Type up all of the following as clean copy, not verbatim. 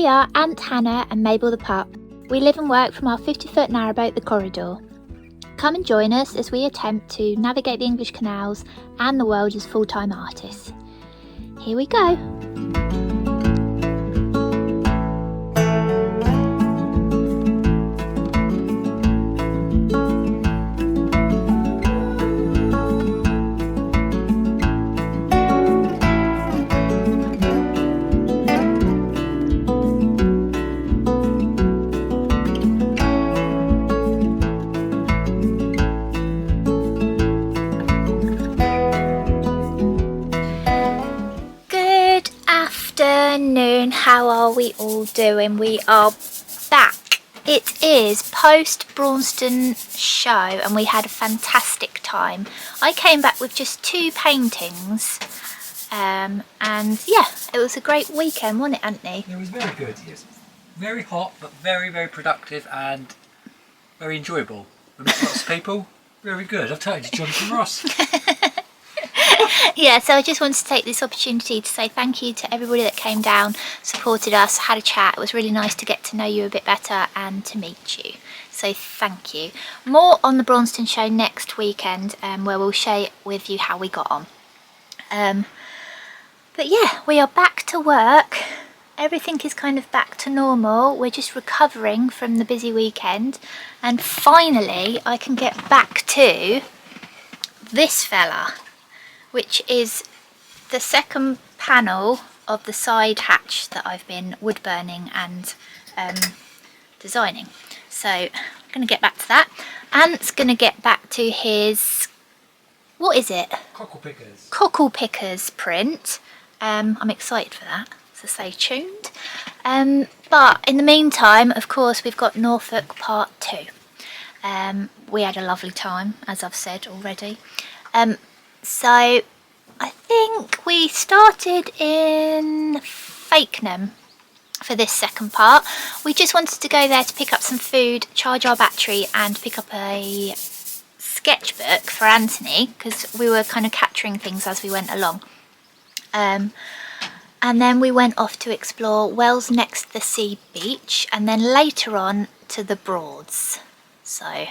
we are Aunt Hannah and Mabel the pup. We live and work from our 50-foot narrowboat, the Corridor. Come and join us as we attempt to navigate the English canals and the world as full-time artists. Here we go. Afternoon, how are we all doing? We are back. It is post Braunston show and we had a fantastic time. I came back with just 2 paintings and yeah, it was a great weekend, wasn't it, Anthony? It was very good, yes. Very hot but very, very productive and very enjoyable. We met lots of people. Very good. I've turned to Jonathan Ross. Yeah, so I just wanted to take this opportunity to say thank you to everybody that came down, supported us, had a chat. It was really nice to get to know you a bit better and to meet you. So thank you. More on the Braunston show next weekend where we'll share with you how we got on. But yeah, we are back to work. Everything is kind of back to normal. We're just recovering from the busy weekend. And finally, I can get back to this fella, which is the second panel of the side hatch that I've been wood burning and designing. So I'm going to get back to that. Ant's going to get back to his, what is it? Cockle pickers. Cockle pickers print. I'm excited for that, so stay tuned. But in the meantime, of course, we've got Norfolk part 2. We had a lovely time, as I've said already. So I think we started in Fakenham for this second part. We just wanted to go there to pick up some food, charge our battery and pick up a sketchbook for Anthony because we were kind of capturing things as we went along. And then we went off to explore Wells Next to the Sea beach and then later on to the Broads. So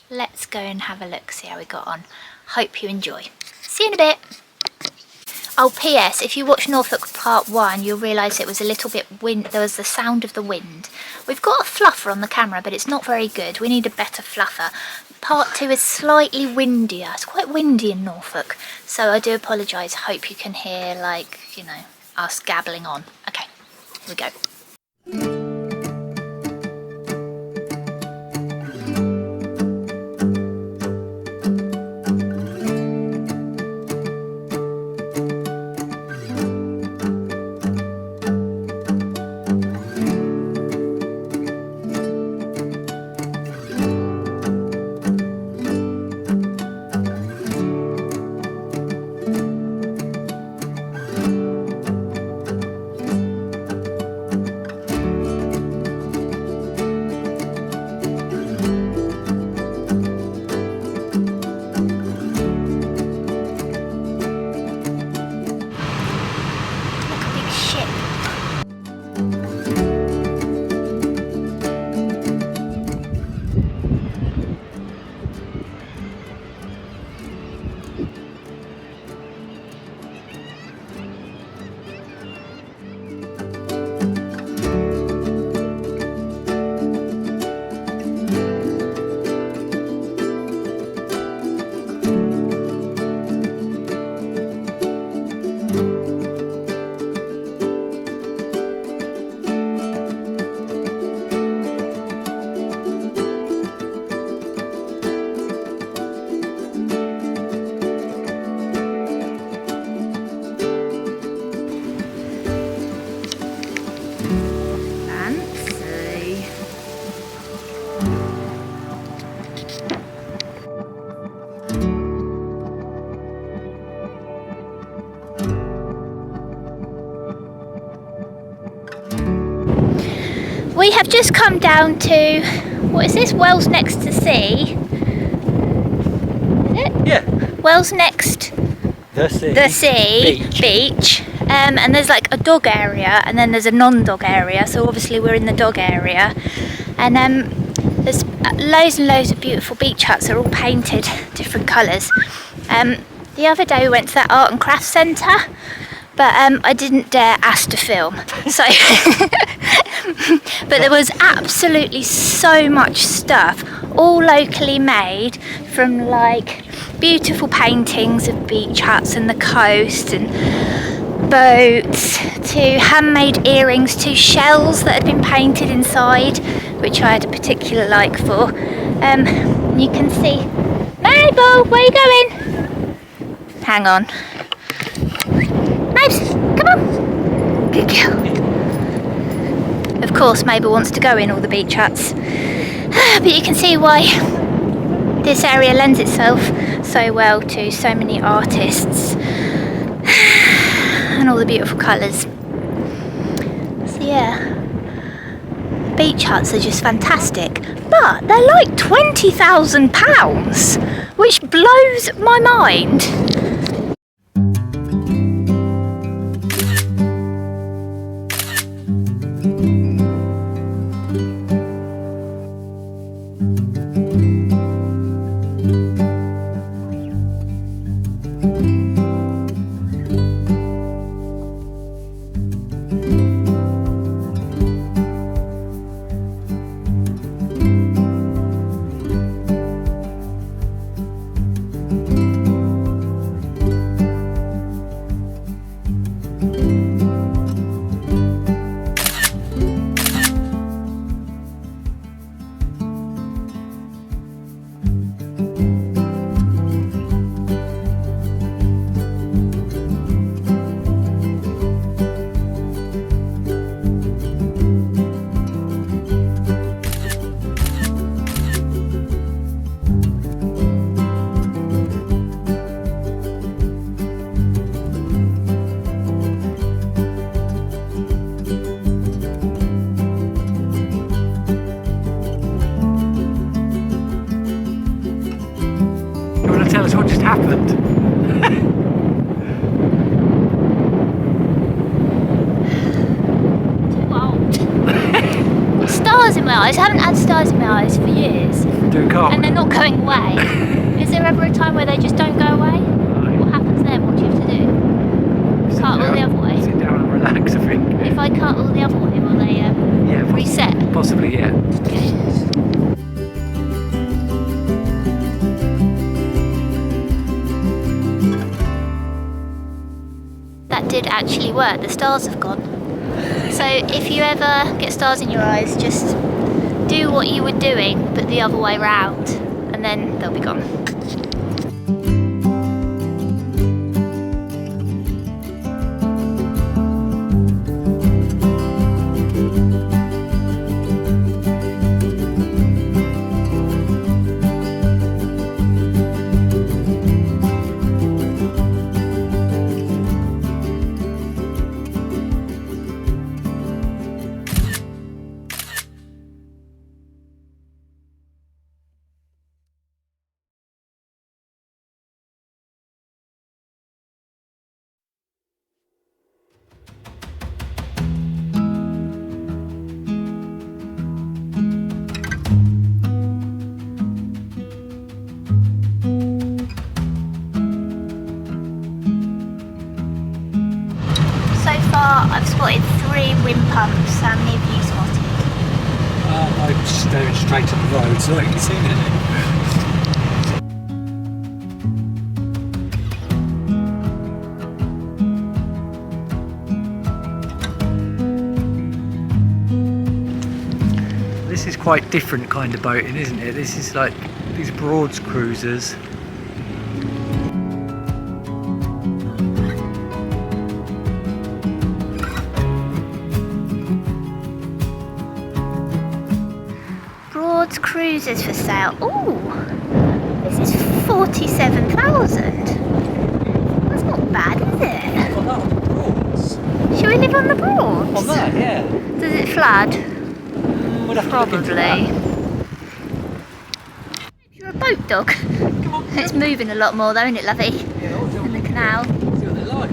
let's go and have a look, see how we got on. Hope you enjoy. See you in a bit. Oh, P.S. if you watch Norfolk part 1, you'll realise it was a little bit there was the sound of the wind. We've got a fluffer on the camera, but it's not very good. We need a better fluffer. Part 2 is slightly windier. It's quite windy in Norfolk, so I do apologise. Hope you can hear, like, you know, us gabbling on. Okay, here we go. We have just come down to, what is this, Wells Next to Sea? Is it? Yeah. Wells Next The sea beach. And there's like a dog area and then there's a non-dog area, so obviously we're in the dog area. And there's loads and loads of beautiful beach huts. They're all painted different colours. The other day we went to that art and craft centre, but I didn't dare ask to film, so but there was absolutely so much stuff, all locally made, from like beautiful paintings of beach huts and the coast and boats, to handmade earrings, to shells that had been painted inside, which I had a particular like for. You can see, Mabel, where are you going? Hang on. Mabes, come on. Good girl. Of course, Mabel wants to go in all the beach huts. But you can see why this area lends itself so well to so many artists and all the beautiful colours. So yeah, beach huts are just fantastic, but they're like £20,000, which blows my mind. Tell us what just happened. Too old. Stars in my eyes. I haven't had stars in my eyes for years. Doing cartwheels. And they're not going away. Is there ever a time where they just don't go away? No. What happens then? What do you have to do? Cut all the other way? Sit down and relax, I think. If I cut all the other way, will they reset? Possibly, yeah. Okay. That did actually work. The stars have gone. So if you ever get stars in your eyes, just do what you were doing but the other way round, and then they'll be gone. I've spotted 3 wind pumps. How many have you spotted? I'm staring straight at the road, so I can see anything. This is quite different kind of boating, isn't it? This is like these Broads cruisers. Cruisers for sale. Ooh, this is 47,000. That's not bad, is it? On that, on the Broads. Should we live on the Broads? On that, yeah. Does it flood? We'll have to look into Probably. that. You're a boat dog. Come on. It's moving a lot more though, isn't it, lovey? Yeah, In the canal. now. See what they're like.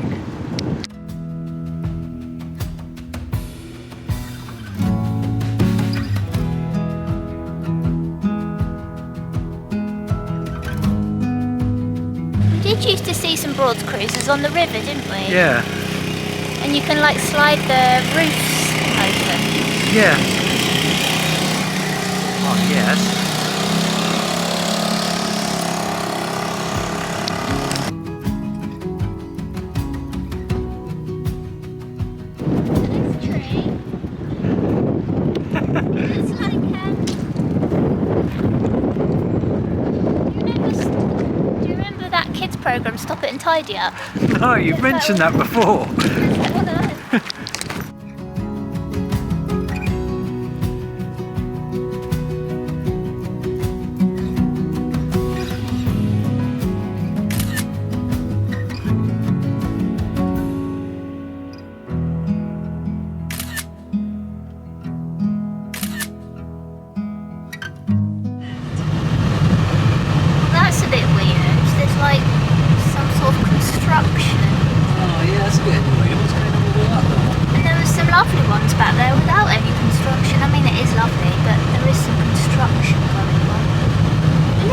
We did used to see some Broads cruises on the river, didn't we? Yeah. And you can like slide the roofs open. Yeah. Oh yes. This tree. It's like do you remember that kids program, Stop It and Tidy Up? No, you've mentioned that before. It's like one of those. That's a bit weird. There's like some sort of construction. Oh yeah, that's a bit annoying. What's going on with all that though? And there was some lovely ones back there without any construction. I mean, it is lovely, but there is some construction going on.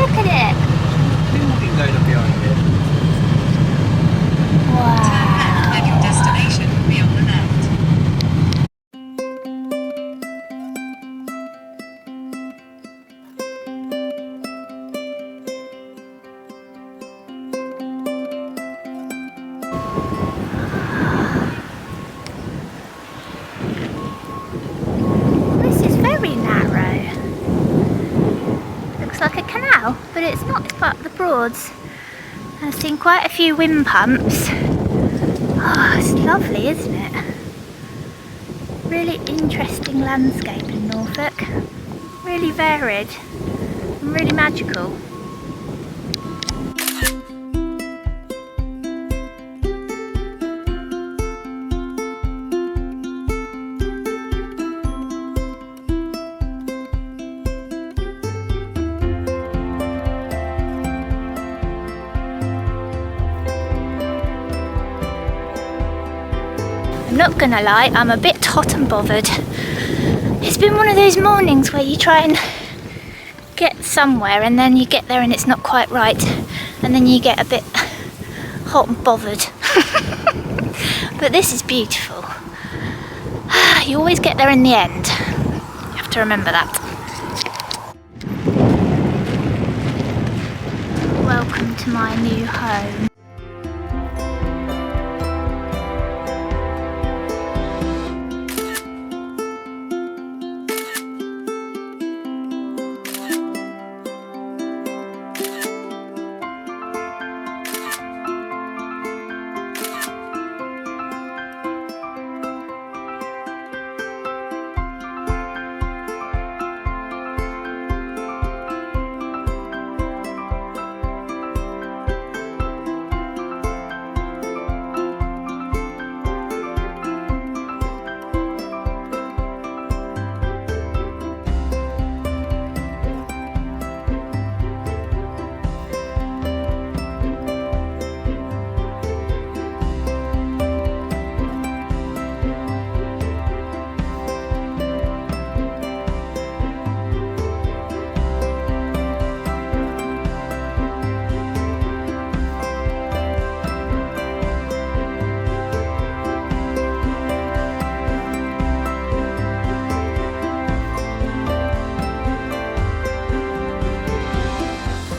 Look at it. Building going up behind it. Wow. And your destination will be on the left. This is very narrow. Looks like a canal, but it's not. It's part of the Broads. I've seen quite a few wind pumps. Oh, it's lovely, isn't it? Really interesting landscape in Norfolk. Really varied and really magical. I'm not gonna lie, I'm a bit hot and bothered. It's been one of those mornings where you try and get somewhere and then you get there and it's not quite right, and then you get a bit hot and bothered. But this is beautiful. You always get there in the end. You have to remember that. Welcome to my new home.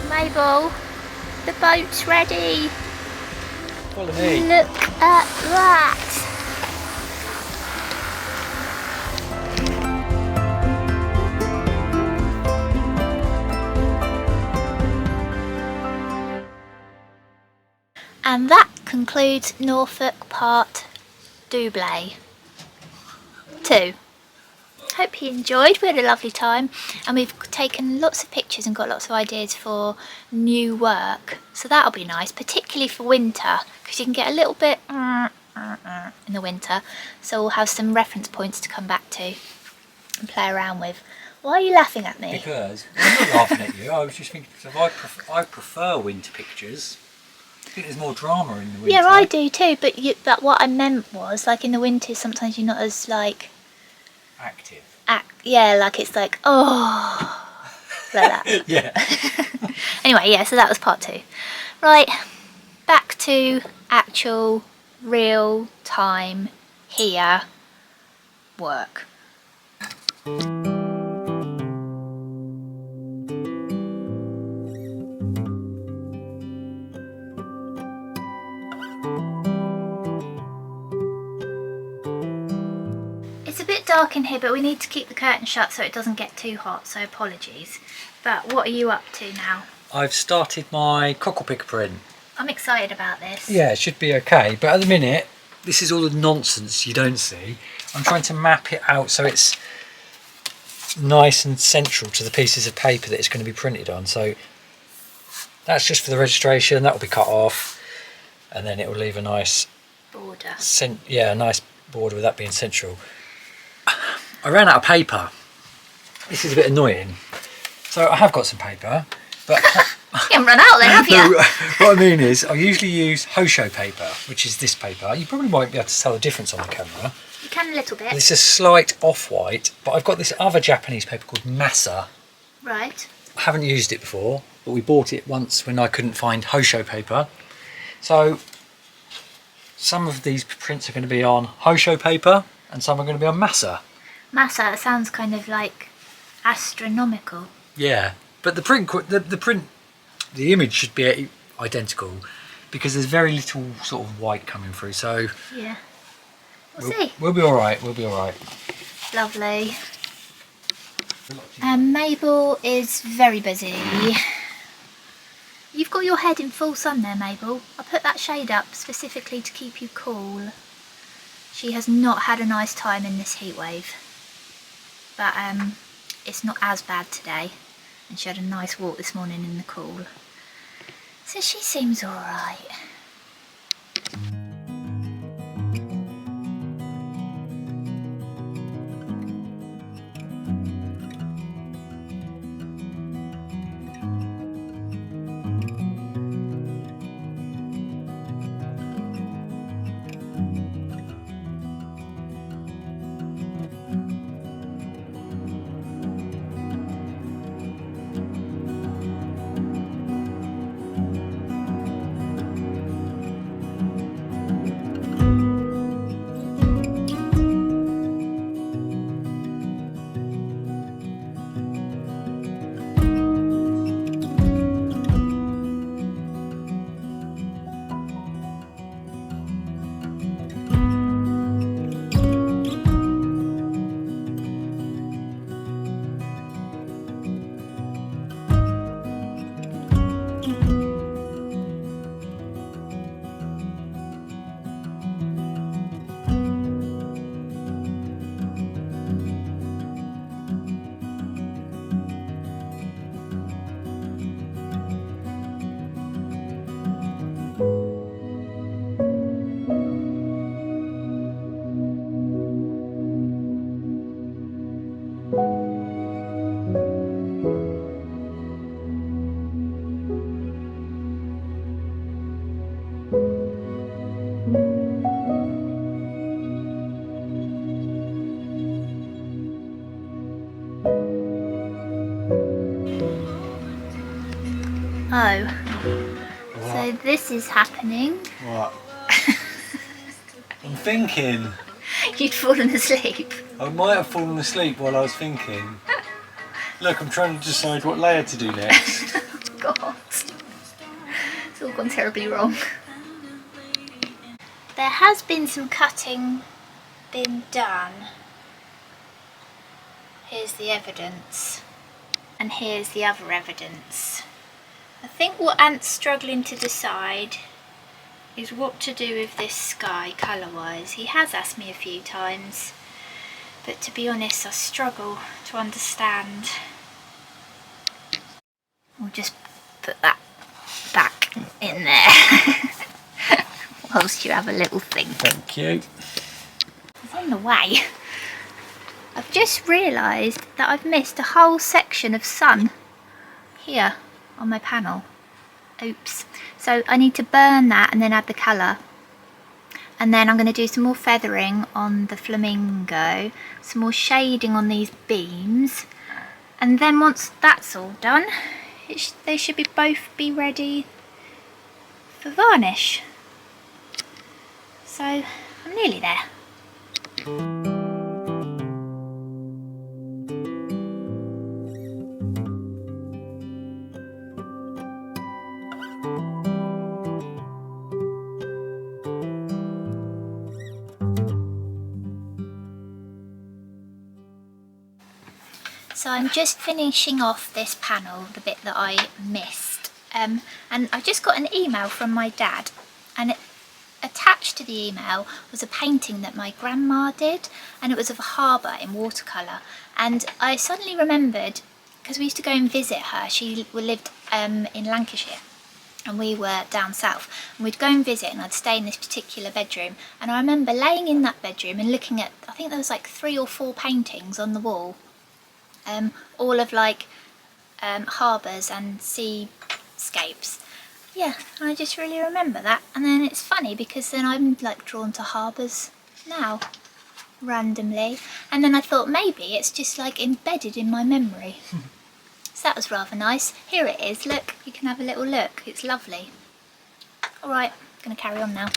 Mabel, the boat's ready. Follow me. Look at that. And that concludes Norfolk Part Double 2. Hope you enjoyed. We had a lovely time and we've taken lots of pictures and got lots of ideas for new work, so that'll be nice, particularly for winter, because you can get a little bit in the winter, so we'll have some reference points to come back to and play around with. Why are you laughing at me? Because I'm not laughing at you, I was just thinking, because I prefer winter pictures. think there's more drama in the winter. Yeah, I do too, but what I meant was, like, in the winter, sometimes you're not as, like... Active. Yeah, like, it's like, oh... like that. Yeah. Anyway, yeah, so that was part 2. Right, back to actual, real time, here, work. It's a bit dark in here, but we need to keep the curtain shut so it doesn't get too hot, so apologies. But what are you up to now? I've started my cockle picker print. I'm excited about this. Yeah, it should be okay, but at the minute, this is all the nonsense you don't see. I'm trying to map it out so it's nice and central to the pieces of paper that it's going to be printed on. So that's just for the registration, that will be cut off, and then it will leave a nice border. A nice border with that being central. I ran out of paper. This is a bit annoying. So I have got some paper, but You haven't run out then, have you? no, what I mean is I usually use Hosho paper, which is this paper. You probably won't be able to tell the difference on the camera. You can a little bit. It's a slight off-white, but I've got this other Japanese paper called Masa. Right. I haven't used it before, but we bought it once when I couldn't find Hosho paper. So some of these prints are going to be on Hosho paper and some are going to be on Masa. Masa sounds kind of like astronomical. Yeah, but the image should be identical because there's very little sort of white coming through. So Yeah. We'll see. We'll be all right. We'll be all right. Lovely. Mabel is very busy. You've got your head in full sun there, Mabel. I put that shade up specifically to keep you cool. She has not had a nice time in this heat wave. But it's not as bad today. And she had a nice walk this morning in the cool. So she seems alright. Oh, so this is happening. What? I'm thinking. You'd fallen asleep. I might have fallen asleep while I was thinking. Look, I'm trying to decide what layer to do next. God, it's all gone terribly wrong. There has been some cutting been done. Here's the evidence, and here's the other evidence. I think what Ant's struggling to decide is what to do with this sky colour-wise. He has asked me a few times, but to be honest I struggle to understand. We'll just put that back in there whilst you have a little think. Thank you. It's on the way. I've just realised that I've missed a whole section of sun here on my panel. Oops. So I need to burn that and then add the colour. And then I'm going to do some more feathering on the flamingo, some more shading on these beams. And then once that's all done, they should both be ready for varnish. So I'm nearly there. So I'm just finishing off this panel, the bit that I missed, and I just got an email from my dad, and attached to the email was a painting that my grandma did, and it was of a harbour in watercolour. And I suddenly remembered, because we used to go and visit her, she lived in Lancashire and we were down south, and we'd go and visit and I'd stay in this particular bedroom, and I remember laying in that bedroom and looking at, I think there was like 3 or 4 paintings on the wall. All of like harbours and seascapes. Yeah, I just really remember that. And then it's funny because then I'm like drawn to harbours now, randomly. And then I thought maybe it's just like embedded in my memory. So that was rather nice. Here it is, look, you can have a little look. It's lovely. Alright, I'm going to carry on now.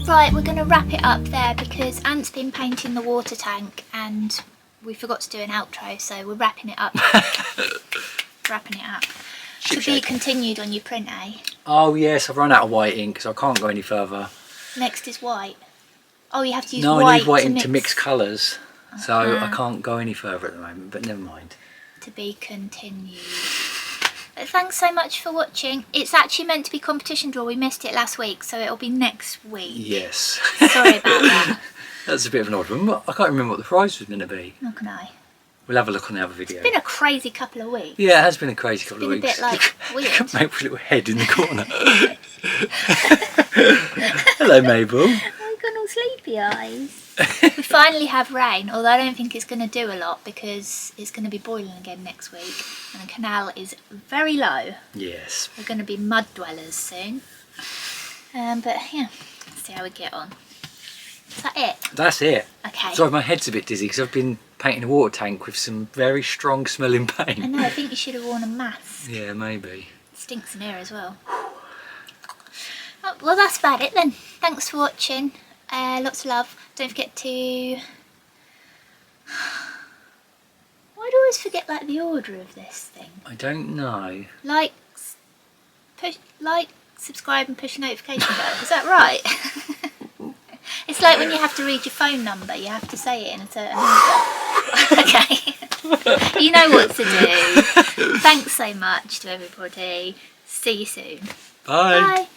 Right, we're going to wrap it up there because Ant's been painting the water tank and we forgot to do an outro, so we're wrapping it up. Wrapping it up. To be continued on your print, eh? Oh yes, I've run out of white ink, so I can't go any further. Next is white. Oh, you have to use white. white. I need white to ink mix. to mix colours, so I can't go any further at the moment, but never mind. To be continued. Thanks so much for watching. It's actually meant to be competition draw. We missed it last week, so it'll be next week. Yes. Sorry about that. That's a bit of an odd one. I can't remember what the prize was going to be. Nor can I. We'll have a look on the other video. It's been a crazy couple of weeks. Yeah, it has been a crazy couple of weeks. It's been a bit like weird. Mabel's little head in the corner. Hello, Mabel. I've got all sleepy eyes. We finally have rain, although I don't think it's going to do a lot because it's going to be boiling again next week and the canal is very low. Yes. We're going to be mud dwellers soon. But yeah, let's see how we get on. Is that it? That's it. Okay. Sorry, my head's a bit dizzy because I've been painting a water tank with some very strong smelling paint. I know, I think you should have worn a mask. Yeah, maybe. It stinks in here as well. Oh, well, that's about it then. Thanks for watching. Lots of love. Don't forget to... Why do I always forget like the order of this thing? I don't know. Like, subscribe and push a notification bell. Is that right? It's like when you have to read your phone number, you have to say it in a certain order. Okay. You know what to do. Thanks so much to everybody. See you soon. Bye. Bye.